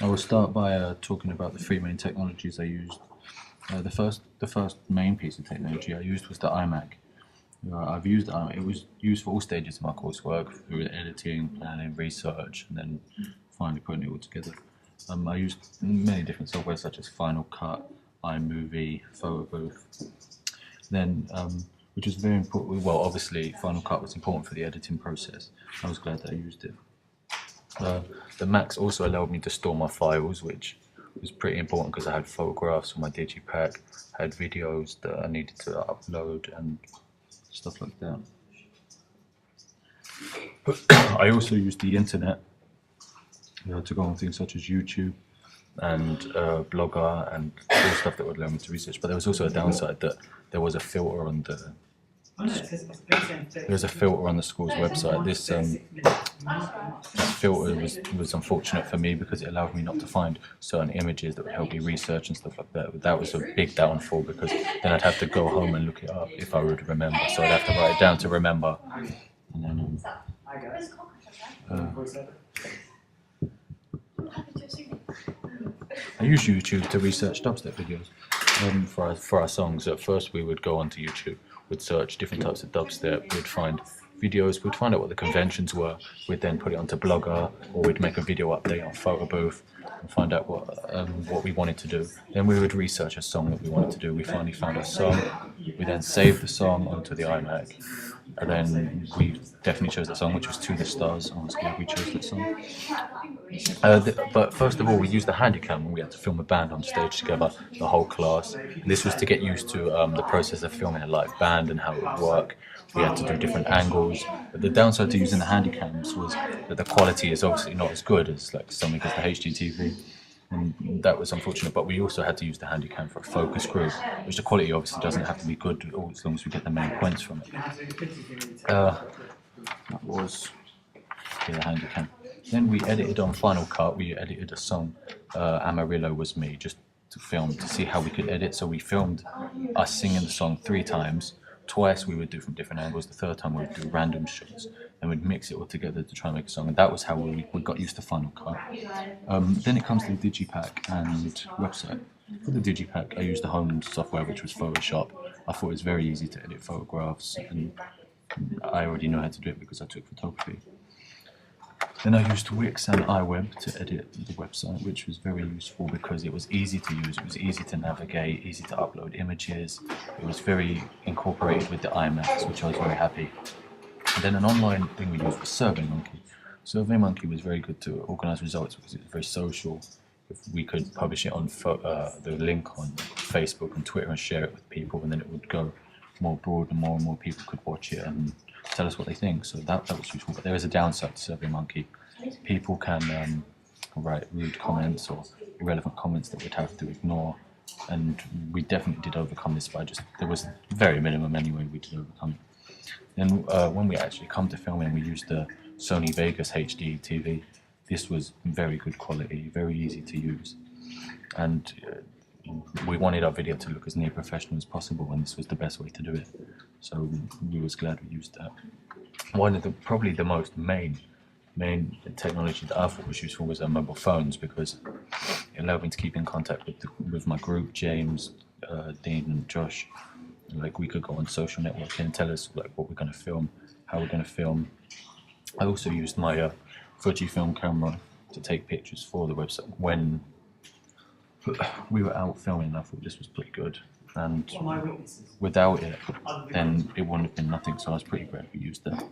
I will start by talking about the three main technologies I used. The first main piece of technology I used was the iMac. I've used it was used for all stages of my coursework, through editing, planning, research, and then finally putting it all together. I used many different software such as Final Cut, iMovie, Photo Booth. Then, which was very important. Well, obviously, Final Cut was important for the editing process. I was glad that I used it. The Macs also allowed me to store my files, which was pretty important because I had photographs on my digipack, I had videos that I needed to upload and stuff like that. I also used the internet to go on things such as YouTube and Blogger and all stuff that would allow me to research. But there was also a downside that there was a filter on the school's website. This filter was unfortunate for me because it allowed me not to find certain images that would help me research and stuff like that. But that was a big downfall because then I'd have to go home and look it up if I would remember. So I'd have to write it down to remember. And then, I use YouTube to research dubstep videos for our songs. At first, we would go onto YouTube, we'd search different types of dubstep, we'd find videos, we'd find out what the conventions were, we'd then put it onto Blogger, or we'd make a video update on Photo Booth and find out what we wanted to do. Then we would research a song that we wanted to do. We finally found a song, we then saved the song onto the iMac, and then we definitely chose that song, which was To The Stars. I was glad we chose that song. But first of all, we used the Handycam when we had to film a band on stage together, the whole class. And this was to get used to the process of filming a live band and how it would work. We had to do different angles. But the downside to using the Handycams was that the quality is obviously not as good as like something as the HDTV. And that was unfortunate, but we also had to use the Handycam for a focus group, which the quality obviously doesn't have to be good as long as we get the main points from it. That was the Handycam. Then we edited on Final Cut. We edited a song, Amarillo Was Me, just to film, to see how we could edit. So we filmed us singing the song 3 times. Twice we would do from different angles. The third time we would do random shots, and we'd mix it all together to try and make a song. And that was how we got used to Final Cut. Then it comes to the Digipack and website. For the Digipack, I used the home software, which was Photoshop. I thought it was very easy to edit photographs, and I already know how to do it because I took photography. Then I used Wix and iWeb to edit the website, which was very useful because it was easy to use, it was easy to navigate, easy to upload images. It was very incorporated with the iMacs, which I was very happy. And then an online thing we used was SurveyMonkey. SurveyMonkey was very good to organize results because it was very social. If we could publish it on the link on Facebook and Twitter and share it with people, and then it would go more broad and more people could watch it and tell us what they think. So that was useful. But there is a downside to SurveyMonkey. People can write rude comments or irrelevant comments that we'd have to ignore, and we definitely did overcome this by there was very minimum anyway we did overcome it. Then when we actually come to filming, we used the Sony Vegas HD TV. This was very good quality, very easy to use, and we wanted our video to look as near professional as possible, and this was the best way to do it. So we was glad we used that. One of probably the most main technology that I thought was useful was our mobile phones, because it allowed me to keep in contact with my group, James, Dean and Josh. Like, we could go on social networking and tell us like what we're going to film, how we're going to film. I also used my Fujifilm camera to take pictures for the website when we were out filming, and I thought this was pretty good. And without it, then it wouldn't have been nothing, so I was pretty glad we used that.